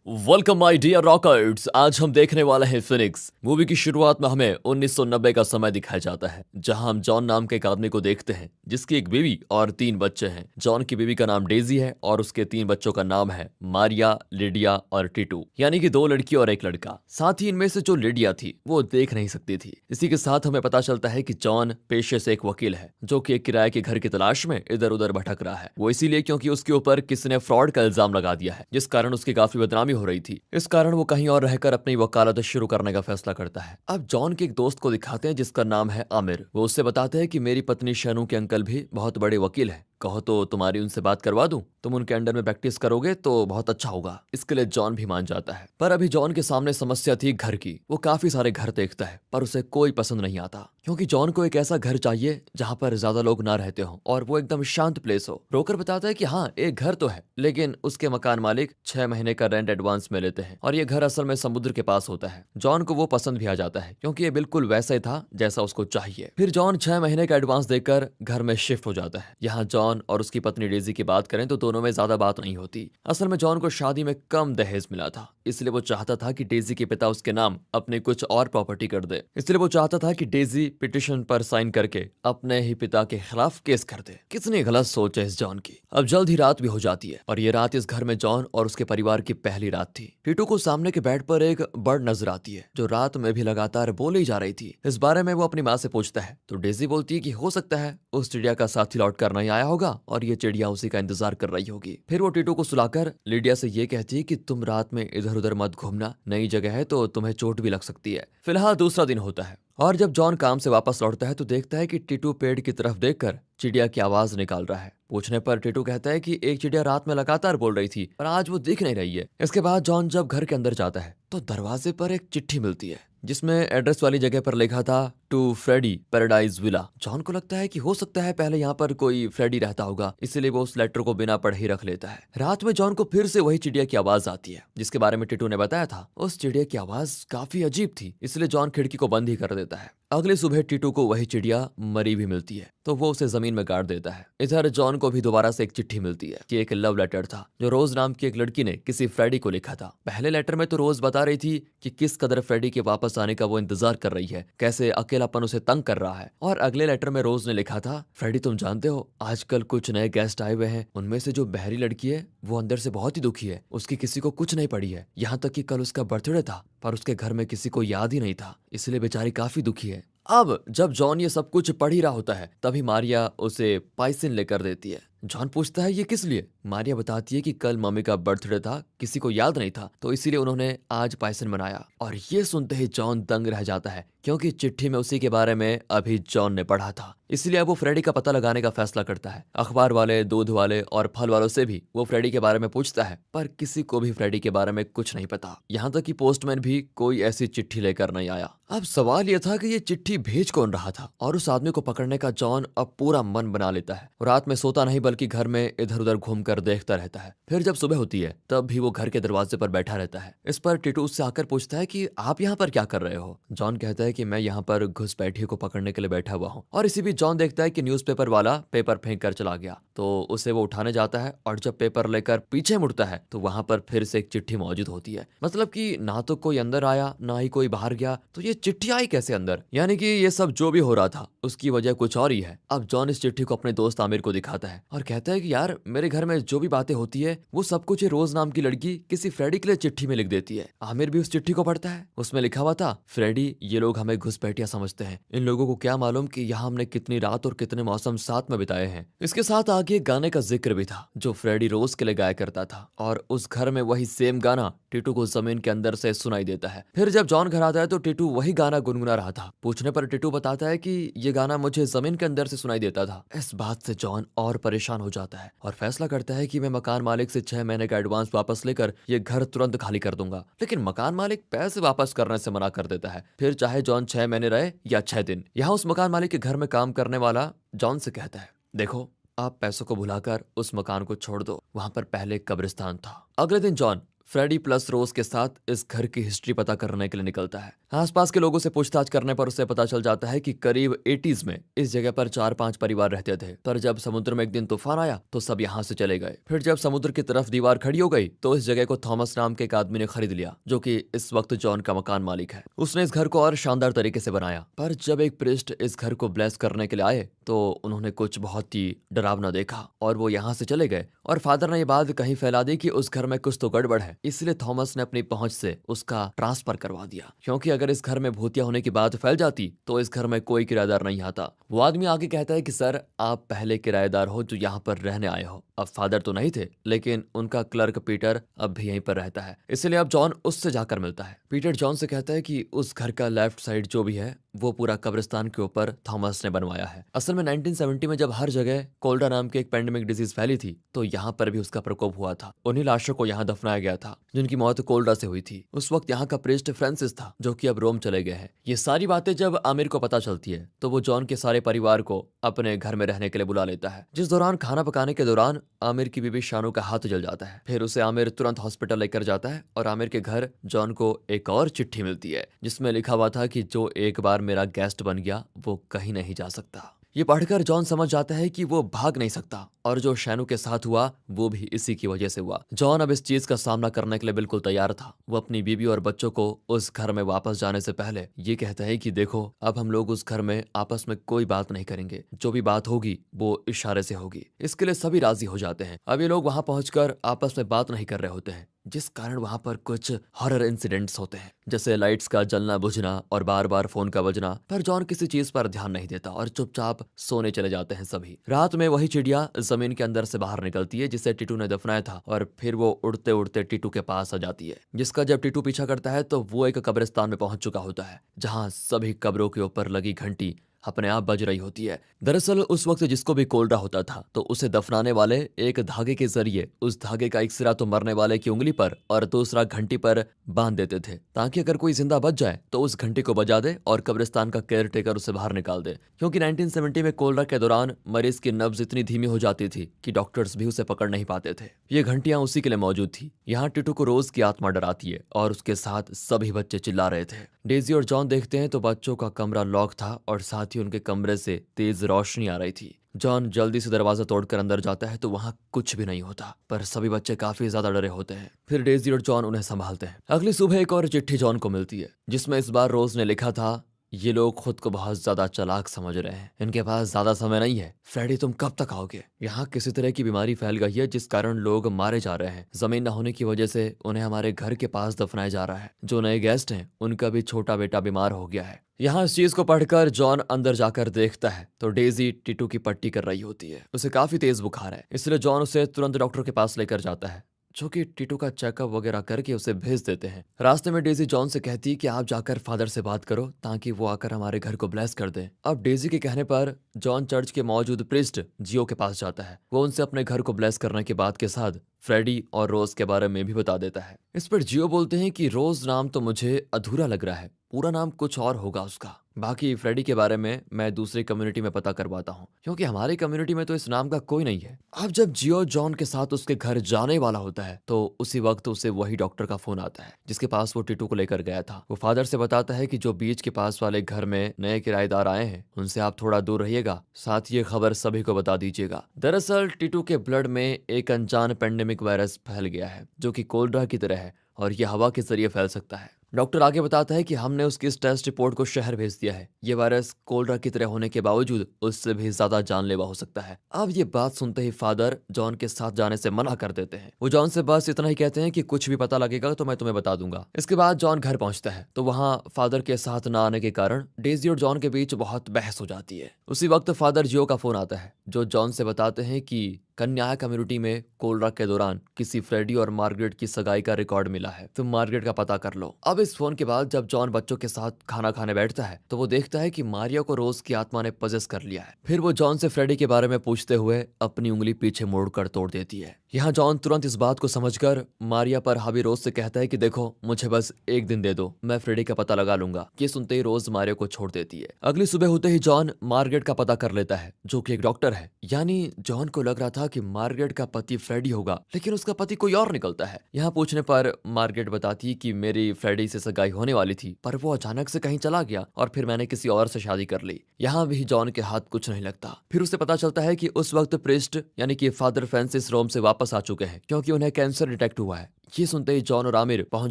Welcome my dear rockers. आज हम देखने वाले हैं फिनिक्स। मूवी की शुरुआत में हमें 1990 का समय दिखाया जाता है, जहां हम जॉन नाम के एक आदमी को देखते हैं जिसकी एक बीवी और 3 बच्चे हैं। जॉन की बीवी का नाम डेजी है और उसके 3 बच्चों का नाम है मारिया, लिडिया और टिटू, यानी कि 2 लड़की और 1 लड़का। साथ ही इनमें से जो लिडिया थी वो देख नहीं सकती थी। इसी के साथ हमें पता चलता है कि जॉन पेशे से एक वकील है जो कि एक किराए के घर की तलाश में इधर उधर भटक रहा है। वो इसीलिए क्योंकि उसके ऊपर किसी ने फ्रॉड का इल्जाम लगा दिया है, जिस कारण उसकी काफी बदनामी हो रही थी। इस कारण वो कहीं और रहकर अपनी वकालत शुरू करने का फैसला करता है। अब जॉन के एक दोस्त को दिखाते हैं जिसका नाम है आमिर। वो उससे बताते हैं कि मेरी पत्नी शनु के अंकल भी बहुत बड़े वकील हैं, कहो तो तुम्हारी उनसे बात करवा दूं, तुम उनके अंडर में प्रैक्टिस करोगे तो बहुत अच्छा होगा। इसके लिए जॉन भी मान जाता है। पर अभी जॉन के सामने समस्या थी घर की। वो काफी सारे घर देखता है पर उसे कोई पसंद नहीं आता, क्योंकि जॉन को एक ऐसा घर चाहिए जहां पर ज्यादा लोग ना रहते हो और वो एकदम शांत प्लेस हो। ब्रोकर बताता है कि हाँ, एक घर तो है, लेकिन उसके मकान मालिक 6 महीने का रेंट एडवांस में लेते हैं और ये घर असल में समुद्र के पास होता है। जॉन को वो पसंद भी आ जाता है, क्योंकि ये बिल्कुल वैसा ही था जैसा उसको चाहिए। फिर जॉन 6 महीने का एडवांस देकर घर में शिफ्ट हो जाता है। यहाँ जॉन और उसकी पत्नी डेजी की बात करें तो दोनों में ज्यादा बात नहीं होती। असल में जॉन को शादी में कम दहेज मिला था, इसलिए वो चाहता था कि डेजी के पिता उसके नाम अपनी कुछ और प्रॉपर्टी कर दे। इसलिए वो चाहता था कि डेजी पिटिशन पर साइन करके अपने ही पिता के खिलाफ केस कर दे। कितनी गलत सोच है इस जॉन की। अब जल्द ही रात भी हो जाती है और ये रात इस घर में जॉन और उसके परिवार की पहली रात थी। टीटू को सामने के बेड पर एक बर्ड नजर आती है जो रात में भी लगातार बोले ही जा रही थी। इस बारे में वो अपनी माँ से पूछता है तो डेजी बोलती है कि हो सकता है उस चिड़िया का साथी लौट कर नहीं आया होगा और ये चिड़िया उसी का इंतजार कर रही होगी। फिर वो टीटू को सुलाकर लिडिया से ये कहती है कि तुम रात में इधर उधर मत घूमना, नई जगह है तो तुम्हें चोट भी लग सकती है। फिलहाल दूसरा दिन होता है और जब जॉन काम से वापस लौटता है तो देखता है कि टीटू पेड़ की तरफ देखकर चिड़िया की आवाज निकाल रहा है। पूछने पर टीटू कहता है कि एक चिड़िया रात में लगातार बोल रही थी पर आज वो दिख नहीं रही है। इसके बाद जॉन जब घर के अंदर जाता है तो दरवाजे पर एक चिट्ठी मिलती है जिसमें एड्रेस वाली जगह पर लिखा था to Freddie paradise villa. John को लगता है कि हो सकता है पहले यहाँ पर कोई फ्रेडी रहता होगा, इसलिए वो उस लेटर को बिना पढ़े ही रख लेता है। रात में जॉन को फिर से वही चिड़िया की आवाज आती है जिसके बारे में टीटू ने बताया था। उस चिड़िया की आवाज काफी अजीब थी, इसलिए जॉन खिड़की को बंद ही कर देता है। अगली सुबह टीटू को वही चिड़िया मरी भी मिलती है तो वो उसे जमीन में गाड़ देता है। इधर जॉन को भी दोबारा से एक चिट्ठी मिलती है कि एक लव लेटर था जो रोज नाम की एक लड़की ने किसी फ्रेडी को लिखा था। पहले लेटर में तो रोज बता रही थी कि किस कदर फ्रेडी के वापस आने का वो इंतजार कर रही है, कैसे अकेलापन उसे तंग कर रहा है। और अगले लेटर में रोज ने लिखा था, फ्रेडी तुम जानते हो आजकल कुछ नए गेस्ट आए हुए हैं, उनमें से जो बहरी लड़की है वो अंदर से बहुत ही दुखी है, उसकी किसी को कुछ नहीं पड़ी है, यहाँ तक कि कल उसका बर्थडे था पर उसके घर में किसी को याद ही नहीं था, इसलिए बेचारी काफी दुखी है। अब जब जॉन ये सब कुछ पढ़ ही रहा होता है तभी मारिया उसे पाइसिन लेकर देती है। जॉन पूछता है ये किस लिए। मारिया बताती है कि कल मम्मी का बर्थडे था, किसी को याद नहीं था तो इसीलिए उन्होंने आज पाइसिन बनाया। और ये सुनते ही जॉन दंग रह जाता है, क्योंकि चिट्ठी में उसी के बारे में अभी जॉन ने पढ़ा था। इसलिए अब वो फ्रेडी का पता लगाने का फैसला करता है। अखबार वाले, दूध वाले और फल वालों से भी वो फ्रेडी के बारे में पूछता है पर किसी को भी फ्रेडी के बारे में कुछ नहीं पता। यहाँ तक कि पोस्टमैन भी कोई ऐसी चिट्ठी लेकर नहीं आया। अब सवाल यह था कि ये चिट्ठी भेज कौन रहा था, और उस आदमी को पकड़ने का जॉन अब पूरा मन बना लेता है। रात में सोता नहीं बल्कि घर में इधर उधर घूमकर देखता रहता है। फिर जब सुबह होती है तब भी वो घर के दरवाजे पर बैठा रहता है। इस पर टीटू उससे आकर पूछता है कि आप यहाँ पर क्या कर रहे हो। जॉन कहता है कि मैं यहाँ पर घुसपैठिए को पकड़ने के लिए बैठा हुआ हूँ। और इसी बीच जॉन देखता है कि न्यूज़पेपर वाला पेपर फेंक कर चला गया तो उसे वो उठाने जाता है और जब पेपर लेकर पीछे मुड़ता है तो वहां पर फिर से एक चिट्ठी मौजूद होती है। मतलब कि ना तो कोई अंदर आया ना ही कोई बाहर गया, तो ये चिट्ठी आई कैसे अंदर। यानी कि ये सब जो भी हो रहा था उसकी वजह कुछ और ही है। अब जॉन इस चिट्ठी को अपने दोस्त आमिर को दिखाता है और कहता है कि यार मेरे घर में जो भी बातें होती है वो सब कुछ ये रोज नाम की लड़की किसी फ्रेडी के लिए चिट्ठी में लिख देती है। आमिर भी उस चिट्ठी को पढ़ता है। उसमें लिखा हुआ था, फ्रेडी ये लोग हमें घुसपैठिया समझते हैं, इन लोगों को क्या मालूम कि यहाँ हमने कितनी रात और कितने मौसम साथ में बिताए हैं। इसके साथ आगे गाने का जिक्र भी था जो फ्रेडी रोज के लिए गाया करता था और उस घर में वही सेम गाना टीटू को जमीन के अंदर से सुनाई देता है। फिर जब जॉन घर आता है तो टीटू वही गाना गुनगुना रहा था। पूछने पर टीटू बताता है कि ये गाना मुझे जमीन के अंदर से सुनाई देता था। इस बात से जॉन और परेशान हो जाता है और फैसला करता है कि मैं मकान मालिक से 6 महीने का एडवांस वापस लेकर ये घर तुरंत खाली कर दूंगा। लेकिन मकान मालिक पैसे वापस करने से मना कर देता है। फिर चाहे जॉन 6 महीने रहे या 6 दिन। यहाँ उस मकान मालिक के घर में काम करने वाला जॉन से कहता है, देखो आप पैसों को भुलाकर उस मकान को छोड़ दो, वहां पर पहले एक कब्रिस्तान था। अगले दिन जॉन फ्रेडी प्लस रोज के साथ इस घर की हिस्ट्री पता करने के लिए निकलता है। आसपास के लोगों से पूछताछ करने पर उसे पता चल जाता है कि करीब 80s में इस जगह पर 4-5 परिवार रहते थे, पर जब समुद्र में एक दिन तूफान आया तो सब यहाँ से चले गए। फिर जब समुद्र की तरफ दीवार खड़ी हो गई तो इस जगह को थॉमस नाम के एक आदमी ने खरीद लिया, जो कि इस वक्त जॉन का मकान मालिक है। उसने इस घर को और शानदार तरीके से बनाया, पर जब एक प्रिस्ट इस घर को ब्लेस करने के लिए आए तो उन्होंने कुछ बहुत ही डरावना देखा और वो यहाँ से चले गए। और फादर ने ये बात कहीं फैला दी कि उस घर में कुछ तो गड़बड़ है, इसलिए थॉमस ने अपनी पहुंच से उसका ट्रांसफर करवा दिया, क्योंकि अगर इस घर में भूतिया होने की बात फैल जाती तो इस घर में कोई किराएदार नहीं आता। वो आदमी आगे कहता है कि सर, आप पहले किराएदार हो जो यहाँ पर रहने आए हो। अब फादर तो नहीं थे, लेकिन उनका क्लर्क पीटर अब भी यहीं पर रहता है, इसलिए अब जॉन उससे जाकर मिलता है। पीटर जॉन से कहता है कि उस घर का लेफ्ट साइड जो भी है वो पूरा कब्रिस्तान के ऊपर थॉमस ने बनवाया है। असल में 1970 में जब हर जगह कोल्डा नाम की एक पेंडेमिक डिजीज फैली थी तो यहाँ पर भी उसका प्रकोप हुआ था। उन्हीं लाशों को यहाँ दफनाया गया था जिनकी मौत कोल्डा से हुई थी। उस वक्त यहाँ का प्रीस्ट फ्रांसिस था, जो कि अब रोम चले गए हैं। ये सारी बातें जब आमिर को पता चलती है तो वो जॉन के सारे परिवार को अपने घर में रहने के लिए बुला लेता है। जिस दौरान खाना पकाने के दौरान आमिर की बीबी शानू का हाथ जल जाता है। फिर उसे आमिर तुरंत हॉस्पिटल लेकर जाता है और आमिर के घर जॉन को एक और चिट्ठी मिलती है जिसमें लिखा हुआ था कि जो एक बार मेरा गेस्ट बन गया वो कहीं नहीं जा सकता। ये पढ़कर जॉन समझ जाता है कि वो भाग नहीं सकता और जो शैनू के साथ हुआ वो भी इसी की वजह से हुआ। जॉन अब इस चीज का सामना करने के लिए बिल्कुल तैयार था। वो अपनी बीवी और बच्चों को उस घर में वापस जाने से पहले ये कहता है कि देखो, अब हम लोग उस घर में आपस में कोई बात नहीं करेंगे, जो भी बात होगी वो इशारे से होगी। इसके लिए सभी राजी हो जाते हैं। अब ये लोग वहां पहुंचकर आपस में बात नहीं कर रहे होते हैं, जिस कारण वहां पर कुछ हॉरर इंसिडेंट्स होते हैं, जैसे लाइट्स का जलना बुझना और बार बार फोन का बजना। पर जॉन किसी चीज पर ध्यान नहीं देता और चुपचाप सोने चले जाते हैं सभी। रात में वही चिड़िया जमीन के अंदर से बाहर निकलती है जिसे टीटू ने दफनाया था और फिर वो उड़ते उड़ते टीटू के पास आ जाती है, जिसका जब टीटू पीछा करता है तो वो एक कब्रिस्तान में पहुंच चुका होता है जहां सभी कब्रों के ऊपर लगी घंटी अपने आप बज रही होती है। दरअसल उस वक्त जिसको भी कोल्डा होता था तो उसे दफनाने वाले एक धागे के जरिए उस धागे का एक सिरा तो मरने वाले की उंगली पर और दूसरा घंटी पर बांध देते थे, ताकि अगर कोई जिंदा बच जाए तो उस घंटी को बजा दे और कब्रिस्तान का केयर टेकर उसे बाहर निकाल दे। क्योंकि 1970 में कोल्डा के दौरान मरीज की नब्ज इतनी धीमी हो जाती थी कि डॉक्टर्स भी उसे पकड़ नहीं पाते थे। ये घंटियां उसी के लिए मौजूद थी। यहाँ टिटू को रोज की आत्मा डराती है और उसके साथ सभी बच्चे चिल्ला रहे थे। डेजी और जॉन देखते हैं तो बच्चों का कमरा लॉक था और साथ ही उनके कमरे से तेज रोशनी आ रही थी। जॉन जल्दी से दरवाजा तोड़कर अंदर जाता है तो वहां कुछ भी नहीं होता, पर सभी बच्चे काफी ज्यादा डरे होते हैं। फिर डेजी और जॉन उन्हें संभालते हैं। अगली सुबह एक और चिट्ठी जॉन को मिलती है जिसमें इस बार रोज ने लिखा था, ये लोग खुद को बहुत ज्यादा चालाक समझ रहे हैं, इनके पास ज्यादा समय नहीं है। फ्रेडी, तुम कब तक आओगे? यहाँ किसी तरह की बीमारी फैल गई है जिस कारण लोग मारे जा रहे हैं। जमीन न होने की वजह से उन्हें हमारे घर के पास दफनाया जा रहा है। जो नए गेस्ट हैं उनका भी छोटा बेटा बीमार हो गया है। यहाँ इस चीज को पढ़कर जॉन अंदर जाकर देखता है तो डेजी टीटू की पट्टी कर रही होती है। उसे काफी तेज बुखार है, इसलिए जॉन उसे तुरंत डॉक्टर के पास लेकर जाता है, जो कि टीटू का चेकअप वगैरह करके उसे भेज देते हैं। रास्ते में डेजी जॉन से कहती है कि आप जाकर फादर से बात करो ताकि वो आकर हमारे घर को ब्लेस कर दे। अब डेजी के कहने पर जॉन चर्च के मौजूद प्रिस्ट जियो के पास जाता है। वो उनसे अपने घर को ब्लेस करने के बाद के साथ फ्रेडी और रोज के बारे में भी बता देता है। इस पर जियो बोलते हैं कि रोज नाम तो मुझे अधूरा लग रहा है, पूरा नाम कुछ और होगा उसका। बाकी फ्रेडी के बारे में मैं दूसरी कम्युनिटी में पता करवाता हूँ, क्योंकि हमारी कम्युनिटी में तो इस नाम का कोई नहीं है। अब जब जियो जॉन के साथ उसके घर जाने वाला होता है तो उसी वक्त उसे वही डॉक्टर का फोन आता है जिसके पास वो टीटू को लेकर गया था। वो फादर से बताता है कि जो बीच के पास वाले घर में नए किराएदार आए हैं उनसे आप थोड़ा दूर रहिएगा, साथ ये खबर सभी को बता दीजिएगा। दरअसल टीटू के ब्लड में एक अनजान पेंडेमिक वायरस फैल गया है जो कि कोल्ड्रा की तरह है और यह हवा के जरिए फैल सकता है। डॉक्टर आगे बताता है कि हमने उसकी इस टेस्ट रिपोर्ट को शहर भेज दिया है। ये वायरस कोल्ड्रा की तरह होने के बावजूद उससे भी ज्यादा जानलेवा हो सकता है। अब ये बात सुनते ही फादर जॉन के साथ जाने से मना कर देते हैं। वो जॉन से बस इतना ही कहते हैं कि कुछ भी पता लगेगा तो मैं तुम्हें बता दूंगा। इसके बाद जॉन घर पहुंचता है तो वहाँ फादर के साथ न आने के कारण डेजी और जॉन के बीच बहुत बहस हो जाती है। उसी वक्त फादर जियो का फोन आता है जो जॉन से बताते हैं कि कन्या कम्युनिटी में कोल्ड्रा के दौरान किसी फ्रेडी और मार्गरेट की सगाई का रिकॉर्ड मिला है, तुम मार्गरेट का पता कर लो। अब इस फोन के बाद जब जॉन बच्चों के साथ खाना खाने बैठता है तो वो देखता है कि मारिया को रोज की आत्मा ने पजेस कर लिया है। फिर वो जॉन से फ्रेडी के बारे में पूछते हुए अपनी उंगली पीछे मोड़कर तोड़ देती है। यहाँ जॉन तुरंत इस बात को समझकर मारिया पर हावी रोज से कहता है कि देखो मुझे बस एक दिन दे दो, मैं फ्रेडी का पता लगा लूंगा। ये सुनते ही रोज मारिया को छोड़ देती है। अगली सुबह होते ही जॉन मार्गरेट का पता कर लेता है, जो कि एक डॉक्टर है। यानी जॉन को लग रहा था कि मार्गरेट का पति फ्रेडी होगा, लेकिन उसका पति कोई और निकलता है। यहाँ पूछने पर मार्गरेट बताती है कि मेरी फ्रेडी से सगाई होने वाली थी, पर वो अचानक से कहीं चला गया और फिर मैंने किसी और से शादी कर ली। यहाँ भी जॉन के हाथ कुछ नहीं लगता। फिर उसे पता चलता है कि उस वक्त प्रिस्ट यानी कि फादर फ्रांसिस रोम से वापस आ चुके हैं, क्योंकि उन्हें कैंसर डिटेक्ट हुआ है। ये सुनते ही जॉन और आमिर पहुंच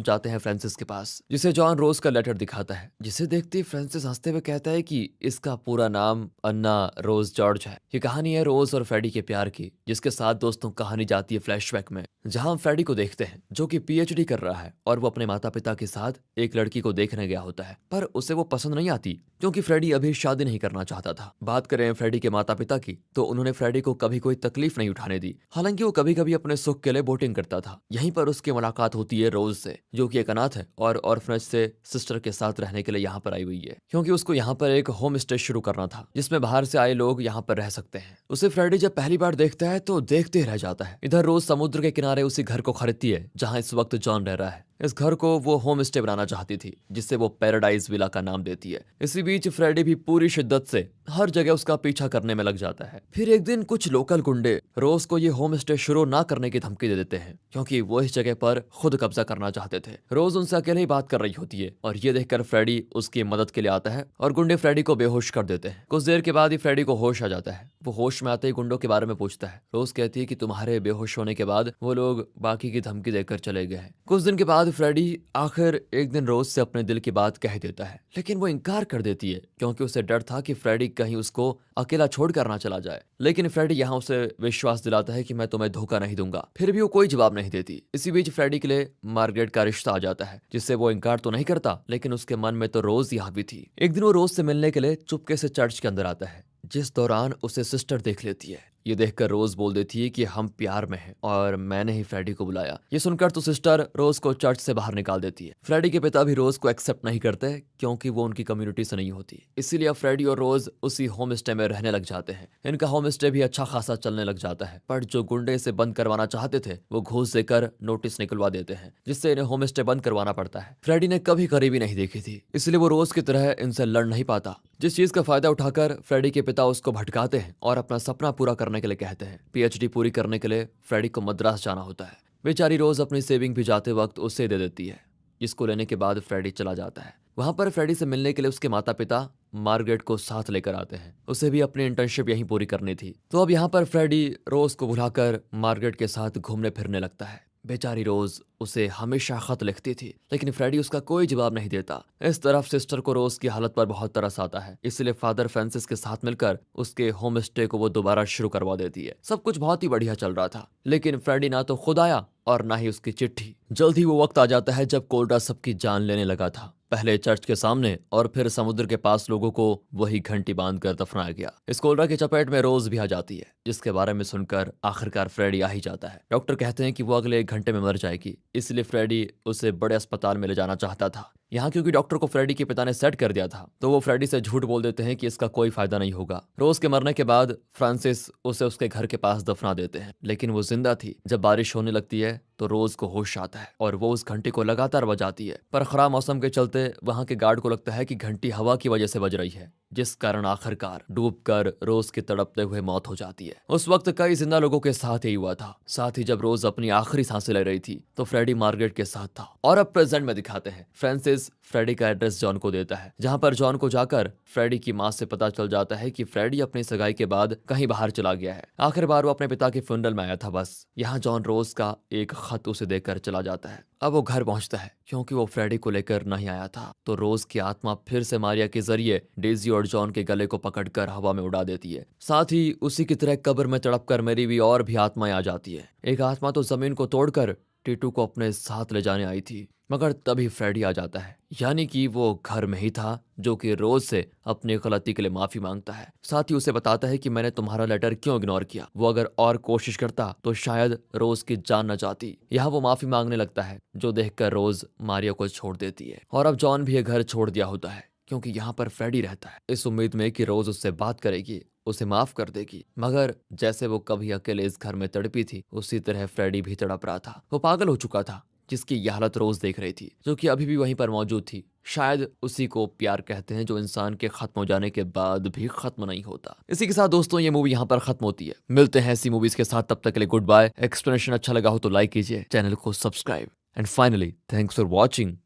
जाते हैं फ्रांसिस के पास, जिसे जॉन रोज का लेटर दिखाता है। जिसे देखते ही फ्रांसिस हंसते हुए कहता है कि इसका पूरा नाम अन्ना रोज जॉर्ज है। ये कहानी है रोज और फ्रेडी के प्यार की, जिसके साथ दोस्तों कहानी जाती है फ्लैशबैक में, जहां हम फ्रेडी को देखते हैं जो कि पीएचडी कर रहा है और वो अपने माता पिता के साथ एक लड़की को देखने गया होता है, पर उसे वो पसंद नहीं आती क्योंकि फ्रेडी अभी शादी नहीं करना चाहता था। बात करें फ्रेडी के माता पिता की, तो उन्होंने फ्रेडी को कभी कोई तकलीफ नहीं उठाने दी। हालांकि वो कभी कभी अपने सुख के लिए बोटिंग करता था। यहीं पर उसकी मुलाकात होती है रोज से, जो कि एक अनाथ है और ऑर्फनेज से सिस्टर के साथ रहने के लिए यहाँ पर आई हुई है, क्योंकि उसको यहाँ पर एक होम स्टे शुरू करना था जिसमें बाहर से आए लोग यहाँ पर रह सकते हैं। उसे फ्रेडी जब पहली बार देखता है तो देखते ही रह जाता है। इधर रोज समुद्र के किनारे उसी घर को खरीदती है जहाँ इस वक्त जॉन रह रहा है। इस घर को वो होम स्टे बनाना चाहती थी, जिससे वो पैराडाइज विला का नाम देती है। इसी बीच फ्रेडी भी पूरी शिद्दत से हर जगह उसका पीछा करने में लग जाता है। फिर एक दिन कुछ लोकल गुंडे रोज को ये होम स्टे शुरू ना करने की धमकी दे देते हैं, क्योंकि वो इस जगह पर खुद कब्जा करना चाहते थे। रोज उनसे अकेले ही बात कर रही होती है और ये देखकर फ्रेडी उसकी मदद के लिए आता है और गुंडे फ्रेडी को बेहोश कर देते हैं। कुछ देर के बाद ही फ्रेडी को होश आ जाता है। वो होश में आते ही गुंडों के बारे में पूछता है। रोज कहती है कि तुम्हारे बेहोश होने के बाद वो लोग बाकी की धमकी देकर चले गए हैं। कुछ दिन के बाद फ्रेडी आखिर एक दिन रोज से अपने दिल की बात कह देता है, लेकिन वो इनकार कर देती है क्योंकि उसे डर था कि फ्रेडी कहीं उसको अकेला छोड़कर ना चला जाए। लेकिन फ्रेडी यहाँ उसे विश्वास दिलाता है कि मैं तुम्हें धोखा नहीं दूंगा। फिर भी वो कोई जवाब नहीं देती। इसी बीच फ्रेडी के लिए मार्गरेट का रिश्ता आ जाता है, जिससे वो इनकार तो नहीं करता, लेकिन उसके मन में तो रोज ही हावी थी। एक दिन वो रोज से मिलने के लिए चुपके से चर्च के अंदर आता है, जिस दौरान उसे सिस्टर देख लेती है। ये देखकर रोज बोल देती है कि हम प्यार में हैं और मैंने ही फ्रेडी को बुलाया। ये सुनकर तो सिस्टर रोज को चर्च से बाहर निकाल देती है। फ्रेडी के पिता भी रोज को एक्सेप्ट नहीं करते क्योंकि वो उनकी कम्युनिटी से नहीं होती। इसीलिए अब फ्रेडी और रोज उसी होम स्टे में रहने लग जाते हैं। इनका होम स्टे भी अच्छा खासा चलने लग जाता है, पर जो गुंडे इसे बंद करवाना चाहते थे वो घूस देकर नोटिस निकलवा देते हैं, जिससे इन्हें होम स्टे बंद करवाना पड़ता है। फ्रेडी ने कभी गरीबी नहीं देखी थी, इसलिए वो रोज की तरह इनसे लड़ नहीं पाता। जिस चीज का फायदा उठाकर फ्रेडी के पिता उसको भटकाते हैं और अपना सपना पूरा करने के लिए कहते हैं। पीएचडी पूरी करने के लिए फ्रेडी को मद्रास जाना होता है। बेचारी रोज अपनी सेविंग भी जाते वक्त उसे दे देती है, जिसको लेने के बाद फ्रेडी चला जाता है। वहां पर फ्रेडी से मिलने के लिए उसके माता पिता मार्गरेट को साथ लेकर आते हैं। उसे भी अपनी इंटर्नशिप यहीं पूरी करनी थी, तो अब यहाँ पर फ्रेडी रोज को भुलाकर मार्गरेट के साथ घूमने फिरने लगता है। बेचारी रोज उसे हमेशा खत लिखती थी, लेकिन फ्रेडी उसका कोई जवाब नहीं देता। इस तरफ सिस्टर को रोज की हालत पर बहुत तरस आता है, इसलिए फादर फ्रांसिस के साथ मिलकर उसके होम स्टे को वो दोबारा शुरू करवा देती है। सब कुछ बहुत ही बढ़िया चल रहा था, लेकिन फ्रेडी ना तो खुद आया और ना ही उसकी चिट्ठी। जल्द ही वो वक्त आ जाता है जब कोल्डा सबकी जान लेने लगा था। पहले चर्च के सामने और फिर समुद्र के पास लोगों को वही घंटी बांधकर दफनाया गया। इस कोल्डा की चपेट में रोज भी आ जाती है, जिसके बारे में सुनकर आखिरकार फ्रेडी आ ही जाता है। डॉक्टर कहते हैं कि वो अगले 1 घंटे में मर जाएगी, इसलिए फ्रेडी उसे बड़े अस्पताल में ले जाना चाहता था। यहाँ क्योंकि डॉक्टर को फ्रेडी के पिता ने सेट कर दिया था, तो वो फ्रेडी से झूठ बोल देते हैं कि इसका कोई फायदा नहीं होगा। रोज के मरने के बाद फ्रांसिस उसे उसके घर के पास दफना देते हैं, लेकिन वो जिंदा थी। जब बारिश होने लगती है तो रोज को होश आता है और वो उस घंटी को लगातार बजाती है, पर खराब मौसम के चलते वहां के गार्ड को लगता है कि घंटी हवा की वजह से बज रही है, जिस कारण आखिरकार डूबकर रोज की तड़पते हुए मौत हो जाती है। उस वक्त कई जिंदा लोगों के साथ यही हुआ था। साथ ही जब रोज अपनी आखिरी सांसें ले रही थी तो फ्रेडी मार्गरेट के साथ था। और अब प्रेजेंट में दिखाते हैं, फ्रांसिस फ्रेडी का एड्रेस जॉन को देता है, जहां पर जॉन को जाकर फ्रेडी की मां से पता चल जाता है कि फ्रेडी अपनी सगाई के बाद कहीं बाहर चला गया है। आखिर बार वो अपने पिता के फ्यूनरल में आया था बस। यहाँ जॉन रोज का एक खत उसे देकर चला जाता है। अब वो घर पहुंचता है क्योंकि वो फ्रेडी को लेकर नहीं आया था, तो रोज की आत्मा फिर से मारिया के जरिए डेजी और जॉन के गले को पकड़कर हवा में उड़ा देती है। साथ ही उसी की तरह कब्र में तड़पकर मेरी भी और भी आत्माएं आ जाती है। एक आत्मा तो जमीन को तोड़कर टीटू को अपने साथ ले जाने आई थी, मगर तभी फ्रेडी आ जाता है, यानी कि वो घर में ही था, जो कि रोज से अपनी गलती के लिए माफी मांगता है। साथ ही उसे बताता है कि मैंने तुम्हारा लेटर क्यों इग्नोर किया। वो अगर और कोशिश करता तो शायद रोज की जान न जाती। यहाँ वो माफी मांगने लगता है, जो देखकर रोज मारिया को छोड़ देती है। और अब जॉन भी ये घर छोड़ दिया होता है। क्योंकि यहाँ पर फ्रेडी रहता है, इस उम्मीद में कि रोज उससे बात करेगी, उसे माफ कर देगी। मगर जैसे वो कभी अकेले इस घर में तड़पी थी, उसी तरह फ्रेडी भी तड़प रहा था। वो पागल हो चुका था, जिसकी यह हालत रोज देख रही थी, जो कि अभी भी वहीं पर मौजूद थी। शायद उसी को प्यार कहते हैं, जो इंसान के खत्म हो जाने के बाद भी खत्म नहीं होता। इसी के साथ दोस्तों ये मूवी यहाँ पर खत्म होती है। मिलते हैं ऐसी मूवीज के साथ, तब तक के लिए गुड बाय। एक्सप्लेनेशन अच्छा लगा हो तो लाइक कीजिए, चैनल को subscribe, and finally thanks for watching.